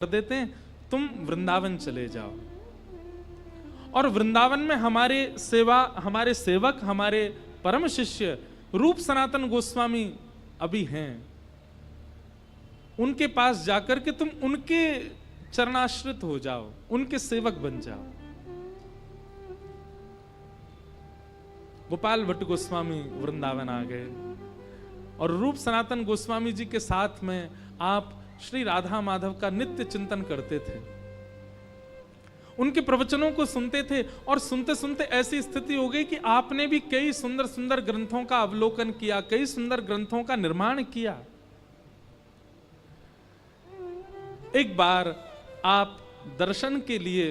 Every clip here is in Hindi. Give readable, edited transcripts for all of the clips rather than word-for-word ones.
देते हैं, तुम वृंदावन चले जाओ। और वृंदावन में हमारे सेवक, हमारे परम शिष्य रूप सनातन गोस्वामी अभी हैं। उनके पास जाकर के तुम उनके चरणाश्रित हो जाओ, उनके सेवक बन जाओ। गोपाल भट्ट गोस्वामी वृंदावन आ गए और रूप सनातन गोस्वामी जी के साथ में आप श्री राधा माधव का नित्य चिंतन करते थे, उनके प्रवचनों को सुनते थे। और सुनते सुनते ऐसी स्थिति हो गई कि आपने भी कई सुंदर सुंदर ग्रंथों का अवलोकन किया, कई सुंदर ग्रंथों का निर्माण किया। एक बार आप दर्शन के लिए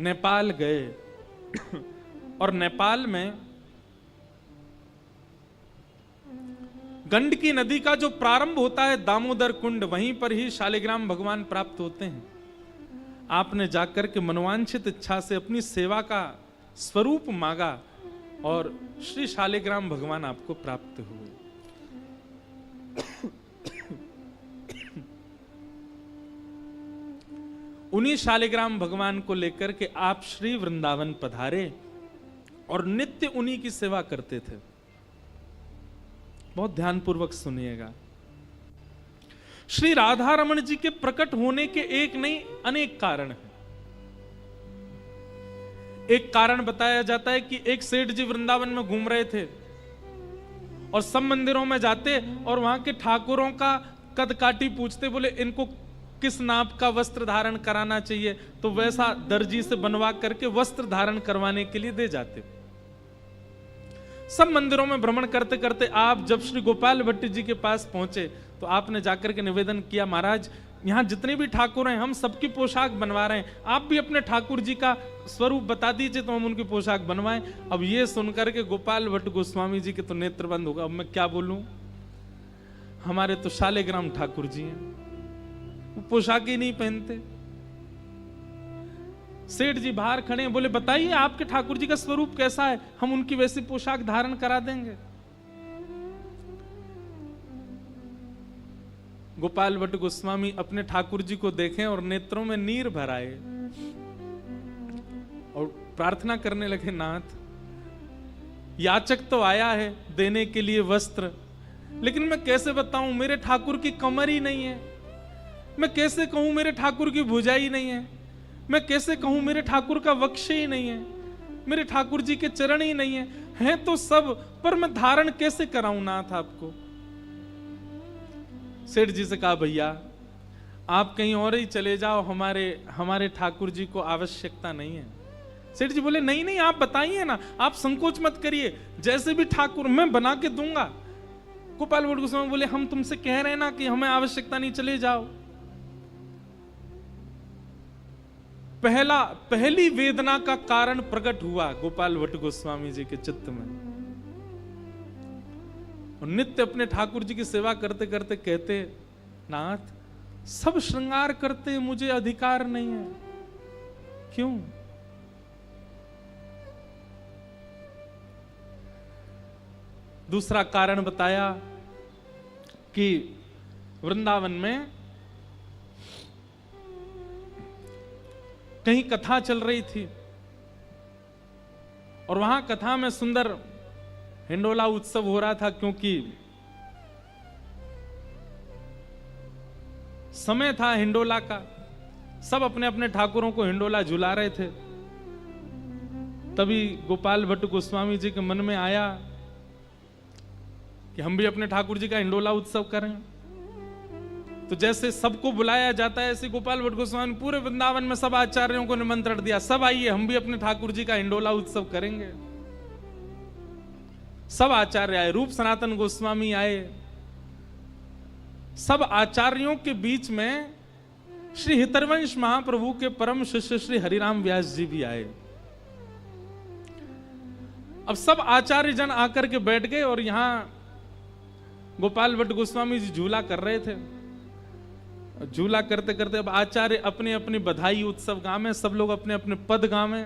नेपाल गए और नेपाल में गंडकी नदी का जो प्रारंभ होता है दामोदर कुंड, वहीं पर ही शालिग्राम भगवान प्राप्त होते हैं। आपने जाकर के मनोवांछित इच्छा से अपनी सेवा का स्वरूप मांगा और श्री शालिग्राम भगवान आपको प्राप्त हुए। उन्हीं शालिग्राम भगवान को लेकर के आप श्री वृंदावन पधारे और नित्य उन्हीं की सेवा करते थे। बहुत ध्यानपूर्वक सुनिएगा। श्री राधा रमण जी के प्रकट होने के एक नहीं अनेक कारण हैं। एक कारण बताया जाता है कि एक सेठ जी वृंदावन में घूम रहे थे और सब मंदिरों में जाते और वहां के ठाकुरों का कद काटी पूछते, बोले इनको किस नाप का वस्त्र धारण कराना चाहिए, तो वैसा दर्जी से बनवा करके वस्त्र धारण करवाने के लिए दे जाते। सब मंदिरों में भ्रमण करते करते आप जब श्री गोपाल भट्ट जी के पास पहुंचे तो आपने जाकर के निवेदन किया, महाराज यहां जितने भी ठाकुर हैं हम सबकी पोशाक बनवा रहे हैं, आप भी अपने ठाकुर जी का स्वरूप बता दीजिए तो हम उनकी पोशाक बनवाएं। अब ये सुनकर के गोपाल भट्ट गोस्वामी जी के तो नेत्र बंद होगा। अब मैं क्या बोलूं, हमारे तो शालिग्राम ठाकुर जी हैं, वो पोशाक ही नहीं पहनते। सेठ जी बाहर खड़े हैं, बोले बताइए आपके ठाकुर जी का स्वरूप कैसा है, हम उनकी वैसी पोशाक धारण करा देंगे। गोपाल भट्ट गोस्वामी अपने ठाकुर जी को देखें और नेत्रों में नीर भर आए और प्रार्थना करने लगे, नाथ याचक तो आया है देने के लिए वस्त्र, लेकिन मैं कैसे बताऊं मेरे ठाकुर की कमर ही नहीं है, मैं कैसे कहूं मेरे ठाकुर की भुजा ही नहीं है, मैं कैसे कहूं मेरे ठाकुर का वक्ष ही नहीं है, मेरे ठाकुर जी के चरण ही नहीं है, हैं तो सब पर मैं धारण कैसे कराऊं नाथ आपको। सेठ जी से कहा, भैया आप कहीं और ही चले जाओ, हमारे ठाकुर जी को आवश्यकता नहीं है। सेठ जी बोले नहीं नहीं आप बताइए ना, आप संकोच मत करिए, जैसे भी ठाकुर मैं बना के दूंगा। गोपाल भट्ट गोस्वामी बोले हम तुमसे कह रहे हैं ना कि हमें आवश्यकता नहीं, चले जाओ। पहली वेदना का कारण प्रकट हुआ गोपाल भट्ट गोस्वामी जी के चित्त में। और नित्य अपने ठाकुर जी की सेवा करते करते कहते, नाथ सब श्रृंगार करते मुझे अधिकार नहीं है, क्यों? दूसरा कारण बताया कि वृंदावन में कहीं कथा चल रही थी और वहां कथा में सुंदर हिंडोला उत्सव हो रहा था, क्योंकि समय था हिंडोला का, सब अपने अपने ठाकुरों को हिंडोला झुला रहे थे। तभी गोपाल भट्ट गोस्वामी जी के मन में आया कि हम भी अपने ठाकुर जी का हिंडोला उत्सव करें। तो जैसे सबको बुलाया जाता है ऐसे गोपाल भट्ट गोस्वामी पूरे वृंदावन में सब आचार्यों को निमंत्रण दिया, सब आइए हम भी अपने ठाकुर जी का हिंडोला उत्सव करेंगे। सब आचार्य आए, रूप सनातन गोस्वामी आए, सब आचार्यों के बीच में श्री हितरवंश महाप्रभु के परम शिष्य श्री हरिराम व्यास जी भी आए। अब सब आचार्य जन आकर के बैठ गए और यहां गोपाल भट्ट गोस्वामी जी झूला कर रहे थे। झूला करते करते अब आचार्य अपने अपने बधाई उत्सव गावे, सब लोग अपने अपने पद गावे।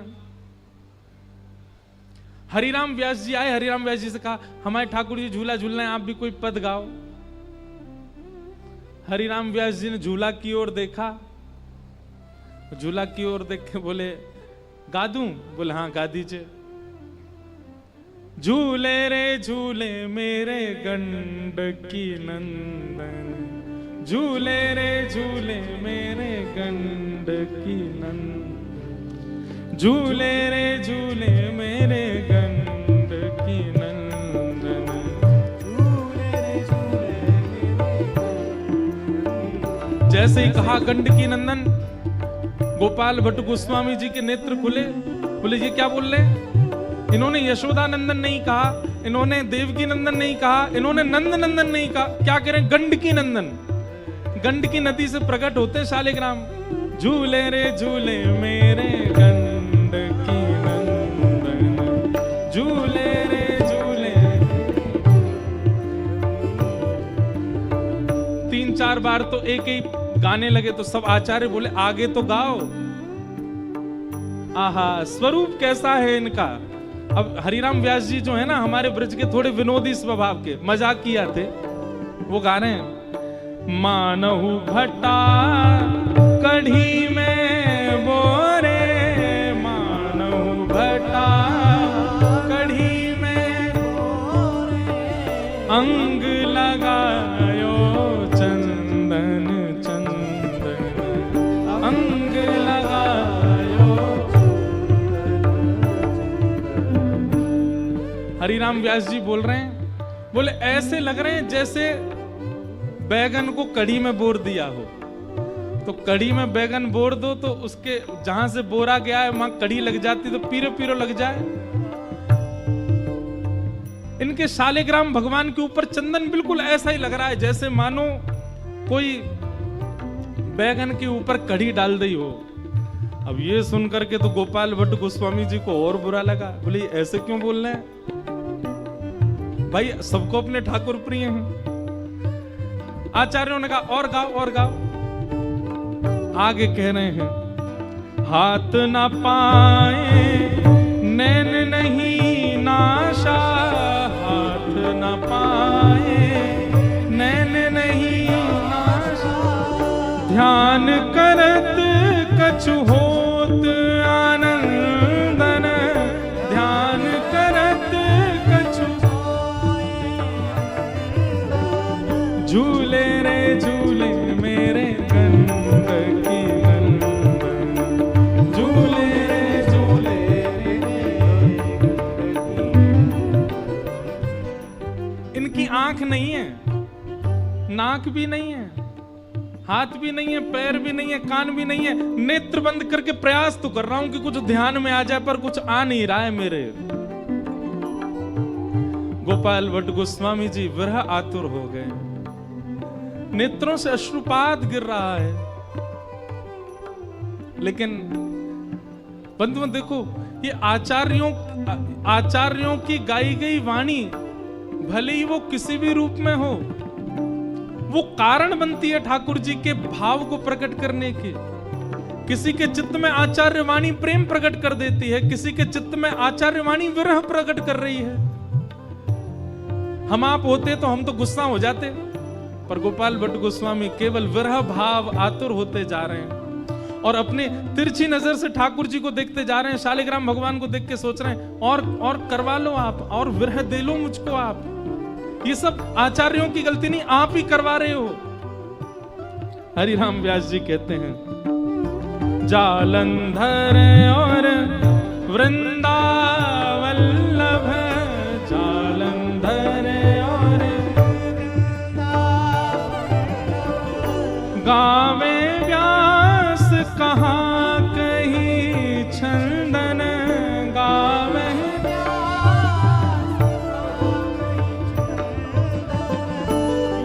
हरिराम व्यास जी आए, हरिराम व्यास जी से कहा हमारे ठाकुर जी झूला झूल रहे हैं, आप भी कोई पद गाओ। हरिराम व्यास जी ने झूला की ओर देखा, झूला की ओर देख के बोले गा दूं? बोले हाँ गा दीजिए। झूले रे झूले मेरे गंडकी नंदन, झूले रे झूले मेरे गंडकी नंदन, झूले रे झूले मेरे गंडकी नंदन, झूले रे झूले मेरे। जैसे ही कहा गंडकी नंदन, गोपाल भट्ट गोस्वामी जी के नेत्र खुले। बोले ये क्या बोल रहे? इन्होंने यशोदा नंदन नहीं कहा, इन्होंने देवकी नंदन नहीं कहा, इन्होंने नंद नंदन नहीं कहा, क्या कह रहे हैं? गंडकी नंदन। गंडकी नदी से प्रकट होते शालिग्राम। झूले रे झूले मेरे गंडकी नंदन, झूले रे झूले। 3-4 बार तो एक ही गाने लगे तो सब आचार्य बोले आगे तो गाओ। आहा, स्वरूप कैसा है इनका। अब हरिराम व्यास जी जो है ना, हमारे ब्रज के थोड़े विनोदी स्वभाव के, मजाक किया थे, वो गा रहे हैं मानहु भट्टा कढ़ी में बोरे, मानहु भट्टा कढ़ी में बोरे, अंग लगायो चंदन चंदन, अंग लगायो। हरिराम व्यास जी बोल रहे हैं, बोले ऐसे लग रहे हैं जैसे बैगन को कढ़ी में बोर दिया हो। तो कढ़ी में बैगन बोर दो तो उसके जहां से बोरा गया है वहां कढ़ी लग जाती तो पीरो पीरो लग जाए। इनके शालिग्राम भगवान के ऊपर चंदन बिल्कुल ऐसा ही लग रहा है जैसे मानो कोई बैगन के ऊपर कढ़ी डाल दी हो। अब ये सुन करके तो गोपाल भट्ट गोस्वामी जी को और बुरा लगा। बोले ऐसे क्यों बोल रहे हैं भाई, सबको अपने ठाकुर प्रिय हैं। आचार्यों ने कहा और गाओ और गाओ। आगे कह रहे हैं हाथ ना पाए नैन नहीं नाशा, हाथ ना पाए नैन नहीं नाशा, ध्यान करत कछु होत आनंदन, ध्यान करत कछु। झूले रे झूले मेरे गंडकी नंदन, झूले रे झूले मेरे। इनकी आंख नहीं है, नाक भी नहीं है, हाथ भी नहीं है, पैर भी नहीं है, कान भी नहीं है। नेत्र बंद करके प्रयास तो कर रहा हूं कि कुछ ध्यान में आ जाए, पर कुछ आ नहीं रहा है मेरे। गोपाल भट्ट गोस्वामी जी विरह आतुर हो गए, नेत्रों से अश्रुपात गिर रहा है। लेकिन बंधुओं देखो, ये आचार्यों की गाई गई वाणी भले ही वो किसी भी रूप में हो, वो कारण बनती है ठाकुर जी के भाव को प्रकट करने के। किसी के चित्त में आचार्य वाणी प्रेम प्रकट कर देती है, किसी के चित्त में आचार्य वाणी विरह प्रकट कर रही है। हम आप होते तो हम तो गुस्सा हो जाते, पर गोपाल भट्ट गोस्वामी केवल विरह भाव आतुर होते जा रहे हैं और अपने तिरछी नजर से ठाकुर जी को देखते जा रहे हैं। शालिग्राम भगवान को देख के सोच रहे हैं और करवा लो आप, और विरह दे लो मुझको आप। ये सब आचार्यों की गलती नहीं, आप ही करवा रहे हो। हरिराम व्यास जी कहते हैं जालंधर और वृंदावल्लभ, जालंधर और गावे व्यास कहाँ कहीं छंदन, गावे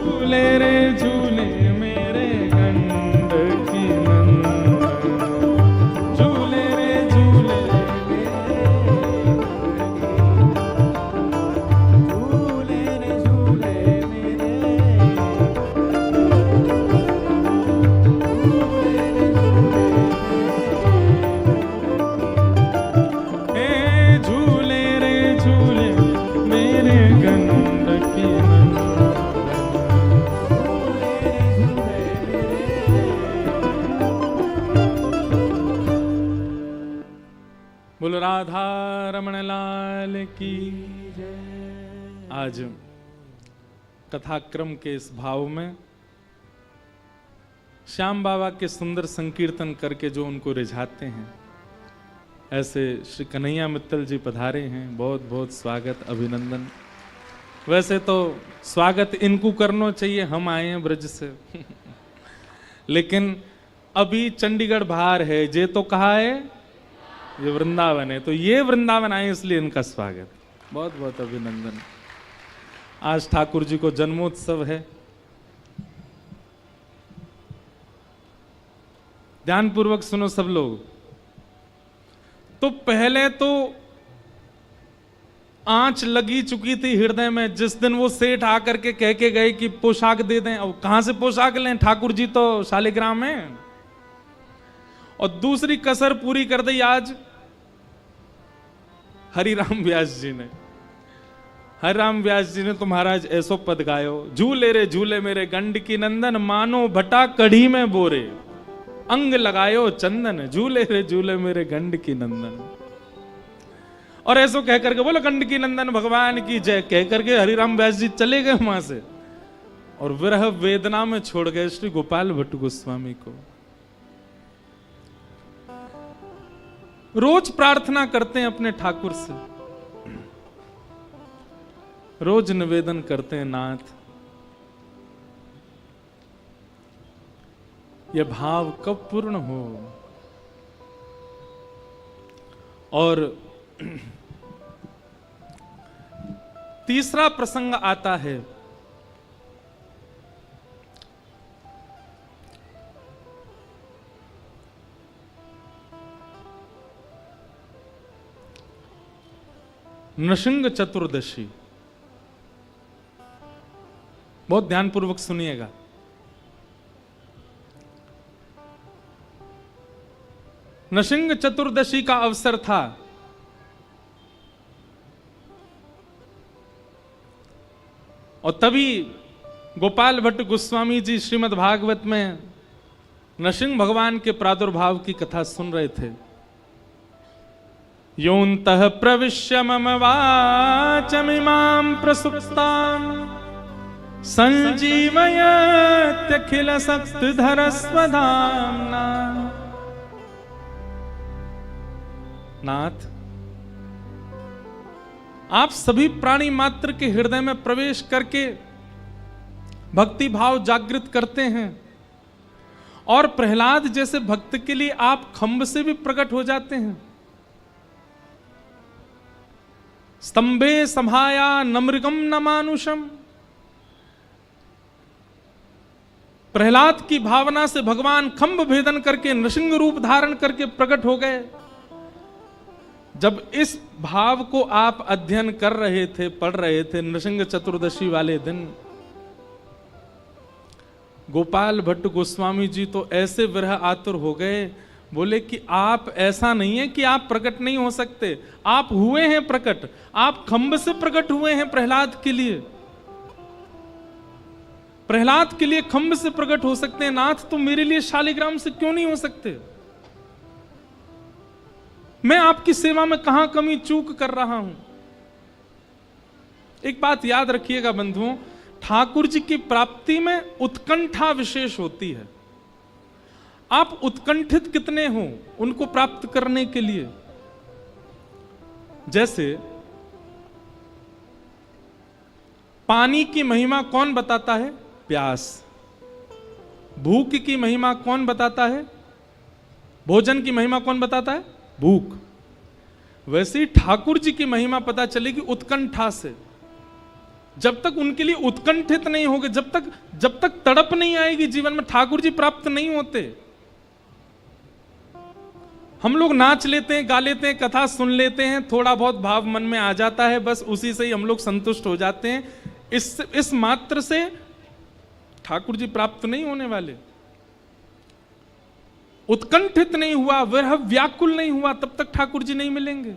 झूले रे झूले मेरे गंडकी नंदन, झूले रे झूले झूले रे झूले मेरे, झूले रे झूले मेरे गंडकी नंदन। राधा रमण लाल की जय। आज कथाक्रम के इस भाव में श्याम बाबा के सुंदर संकीर्तन करके जो उनको रिझाते हैं, ऐसे श्री कन्हैया मित्तल जी पधारे हैं। बहुत बहुत स्वागत, अभिनंदन। वैसे तो स्वागत इनको करना चाहिए, हम आए हैं ब्रज से लेकिन अभी चंडीगढ़ बाहर है, जे तो कहा है ये वृंदावन है, तो ये वृंदावन आए इसलिए इनका स्वागत, बहुत बहुत अभिनंदन। आज ठाकुर जी को जन्मोत्सव है। ध्यान पूर्वक सुनो सब लोग। तो पहले तो आंच लगी चुकी थी हृदय में जिस दिन वो सेठ आकर के कह के गए कि पोशाक दे दें। अब कहां से पोशाक लें, ठाकुर जी तो शालिग्राम में। और दूसरी कसर पूरी कर दी आज हरिराम व्यास जी ने। हरिराम व्यास जी ने तो महाराज ऐसो पद गायो, झूले रे झूले मेरे गंड की नंदन, मानो भटा कढ़ी में बोरे, अंग लगायो चंदन, झूले रे झूले मेरे गंड की नंदन। और ऐसो कह करके बोलो गंड की नंदन भगवान की जय कह करके हरिराम व्यास जी चले गए वहां से और विरह वेदना में छोड़ गए श्री गोपाल भट्ट गोस्वामी को। रोज प्रार्थना करते हैं अपने ठाकुर से, रोज निवेदन करते हैं, नाथ यह भाव कब पूर्ण हो। और तीसरा प्रसंग आता है नृसिंह चतुर्दशी। बहुत ध्यानपूर्वक सुनिएगा। नृसिंह चतुर्दशी का अवसर था। और तभी गोपाल भट्ट गोस्वामी जी श्रीमद् भागवत में नृसिंह भगवान के प्रादुर्भाव की कथा सुन रहे थे। योऽन्तः प्रविश्य मम वाचमिमां प्रसुप्तां संजीवयत्यखिल शक्तिधरस्वधाम्ना। नाथ, आप सभी प्राणी मात्र के हृदय में प्रवेश करके भक्ति भाव जागृत करते हैं और प्रहलाद जैसे भक्त के लिए आप खंभ से भी प्रकट हो जाते हैं। स्तंभे संभाया न मृगम न मानुषम। प्रहलाद की भावना से भगवान खंभ भेदन करके नृसिंह रूप धारण करके प्रकट हो गए। जब इस भाव को आप अध्ययन कर रहे थे, पढ़ रहे थे, नृसिंह चतुर्दशी वाले दिन गोपाल भट्ट गोस्वामी जी तो ऐसे विरह आतुर हो गए, बोले कि आप ऐसा नहीं है कि आप प्रकट नहीं हो सकते, आप हुए हैं प्रकट, आप खंभ से प्रकट हुए हैं प्रहलाद के लिए। प्रहलाद के लिए खंभ से प्रकट हो सकते हैं, नाथ तो मेरे लिए शालिग्राम से क्यों नहीं हो सकते? मैं आपकी सेवा में कहां कमी चूक कर रहा हूं? एक बात याद रखिएगा बंधुओं, ठाकुर जी की प्राप्ति में उत्कंठा विशेष होती है। आप उत्कंठित कितने हो उनको प्राप्त करने के लिए। जैसे पानी की महिमा कौन बताता है? प्यास। भूख की महिमा कौन बताता है? भोजन की महिमा कौन बताता है? भूख। वैसे ही ठाकुर जी की महिमा पता चलेगी उत्कंठा से। जब तक उनके लिए उत्कंठित नहीं होगे, जब तक तड़प नहीं आएगी जीवन में, ठाकुर जी प्राप्त नहीं होते। हम लोग नाच लेते हैं, गा लेते हैं, कथा सुन लेते हैं, थोड़ा बहुत भाव मन में आ जाता है, बस उसी से ही हम लोग संतुष्ट हो जाते हैं। इस मात्र से ठाकुर जी प्राप्त नहीं होने वाले। उत्कंठित नहीं हुआ, विरह व्याकुल नहीं हुआ, तब तक ठाकुर जी नहीं मिलेंगे।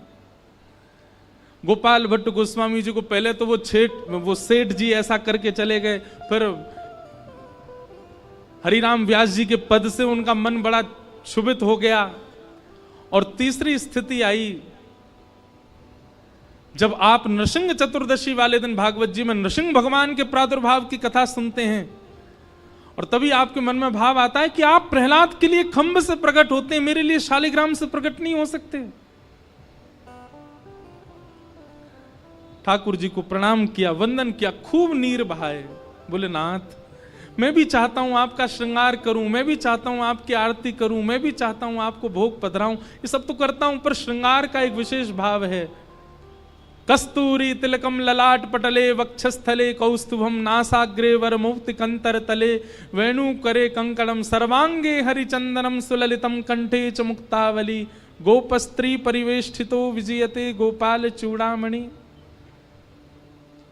गोपाल भट्ट गोस्वामी जी को पहले तो वो सेठ जी ऐसा करके चले गए, फिर हरिराम व्यास जी के पद से उनका मन बड़ा क्षुभित हो गया। और तीसरी स्थिति आई जब आप नृसिंह चतुर्दशी वाले दिन भागवत जी में नृसिंह भगवान के प्रादुर्भाव की कथा सुनते हैं और तभी आपके मन में भाव आता है कि आप प्रहलाद के लिए खंभ से प्रकट होते हैं, मेरे लिए शालिग्राम से प्रकट नहीं हो सकते। ठाकुर जी को प्रणाम किया, वंदन किया, खूब नीर बहाए, बोले नाथ मैं भी चाहता हूं आपका श्रृंगार करूं, मैं भी चाहता हूं आपकी आरती करूं, मैं भी चाहता हूं आपको भोग पधराऊं, ये सब तो करता हूं, पर श्रृंगार का एक विशेष भाव है। कस्तूरी तिलकम ललाट पटले वक्षस्थले कौस्तुभम नासाग्रे वरमुक्ति कंतर तले वेणु करे कंकणम सर्वांगे हरिचंदनम सुललितम कंठे च मुक्तावली गोपस्त्री परिवेष्टितो विजयते गोपाल चूड़ामणि।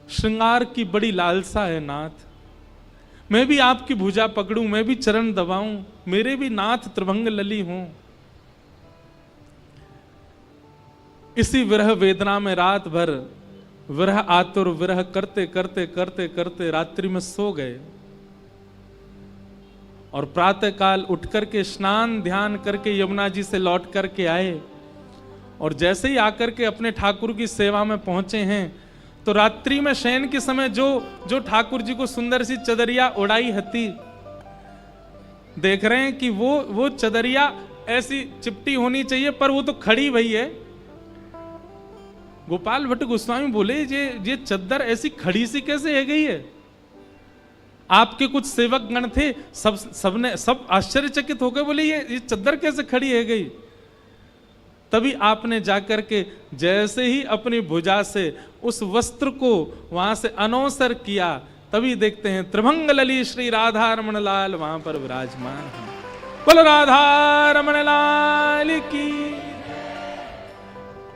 श्रृंगार की बड़ी लालसा है नाथ, मैं भी आपकी भुजा पकड़ूं, मैं भी चरण दबाऊं, मेरे भी नाथ त्रिभंग लली हों। इसी विरह वेदना में रात भर विरह आतुर विरह करते करते करते करते रात्रि में सो गए और प्रातः काल उठ करके स्नान ध्यान करके यमुना जी से लौट करके आए और जैसे ही आकर के अपने ठाकुर की सेवा में पहुंचे हैं तो रात्रि में शयन के समय जो ठाकुर जी को सुंदर सी चदरिया उड़ाई हती, देख रहे हैं कि वो चदरिया ऐसी चिपटी होनी चाहिए पर वो तो खड़ी भई है। गोपाल भट्ट गोस्वामी बोले ये चद्दर ऐसी खड़ी सी कैसे है गई है? आपके कुछ सेवक गण थे, सब आश्चर्यचकित हो गए, बोले ये चद्दर कैसे खड़ी है गई? तभी आपने जाकर के जैसे ही अपनी भुजा से उस वस्त्र को वहां से अनौसर किया, तभी देखते हैं त्रिभंग लली श्री राधा रमण लाल वहां पर विराजमान है। बोल राधा रमण लाल की।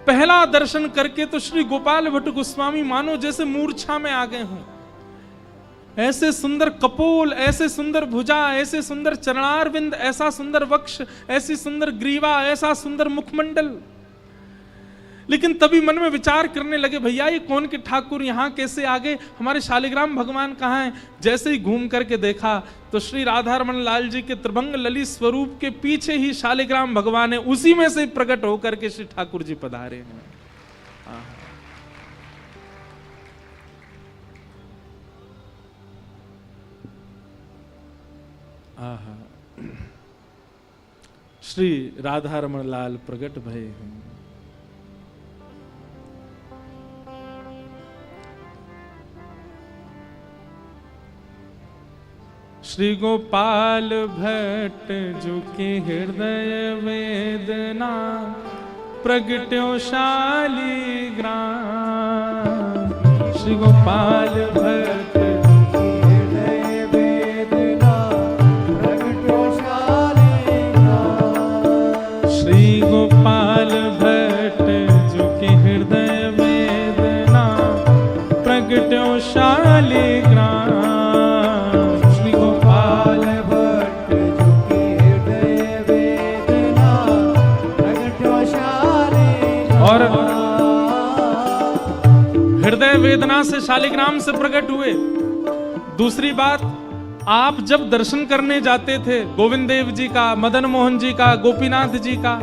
पहला दर्शन करके तो श्री गोपाल भट्ट गोस्वामी मानो जैसे मूर्छा में आ गए हों। ऐसे सुंदर कपोल, ऐसे सुंदर भुजा, ऐसे सुंदर चरणारविंद, ऐसा सुंदर वक्ष, ऐसी सुंदर ग्रीवा, ऐसा सुंदर मुखमंडल। लेकिन तभी मन में विचार करने लगे, भैया ये कौन के ठाकुर यहाँ कैसे आ गए, हमारे शालिग्राम भगवान कहाँ हैं? जैसे ही घूम करके देखा तो श्री राधा रमण लाल जी के त्रिभंग ललित स्वरूप के पीछे ही शालिग्राम भगवान है, उसी में से प्रकट होकर के श्री ठाकुर जी पधारे हैं। श्री राधा रमण लाल प्रकट भय हैं। श्री गोपाल भट्ट जो के हृदय वेदना प्रगट्यो शालिग्राम। श्री गोपाल भट्ट गोपाल भट्ट जो के हृदय वेदना प्रगट्यो शालिग्राम। श्री गोपाल भट्ट जो के हृदय वेदना प्रगट्यो शालिग्राम। और हृदय वेदना से शालिग्राम से प्रकट हुए। दूसरी बात, आप जब दर्शन करने जाते थे गोविंद देव जी का, मदन मोहन जी का, गोपीनाथ जी का,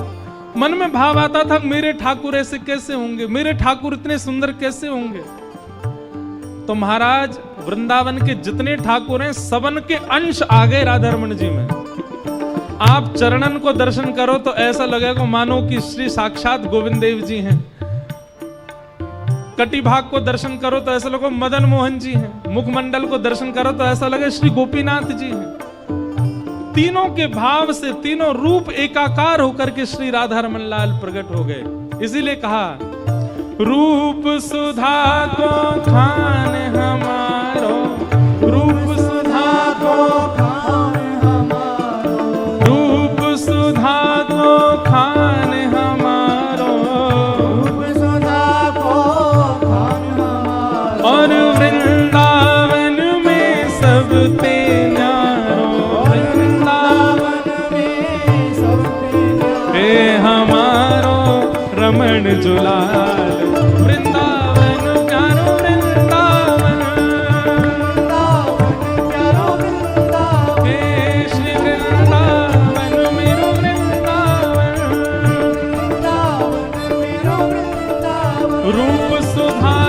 मन में भाव आता था मेरे ठाकुर ऐसे कैसे होंगे, मेरे ठाकुर इतने सुंदर कैसे होंगे। तो महाराज वृंदावन के जितने ठाकुर हैं सबन के अंश आ गए राधा रमण जी में। आप चरणन को दर्शन करो तो ऐसा लगेगा मानो कि श्री साक्षात गोविंद देव जी हैं। कटी भाग को दर्शन करो तो ऐसा लगे मदन मोहन जी हैं। मुखमंडल को दर्शन करो तो ऐसा लगे श्री गोपीनाथ जी हैं। तीनों के भाव से तीनों रूप एकाकार होकर के श्री राधा रमण लाल प्रकट हो गए। इसीलिए कहा रूप सुधा को खान हमारो, रूप सुधा को खान हमारो, रूप सुधा को खान हमारो, रूप सुधा को खान हमारो। और वृंदावन में सब ते न्यारो, वृंदावन में सब ते न्यारो। हे हमारो रमण जुलाल, वृंदावन प्यारो वृंदावन, वृंदावन प्यारो वृंदावन। हे श्री वृंदावन मेरो वृंदावन, वृंदावन मेरो वृंदावन। रूप सुधा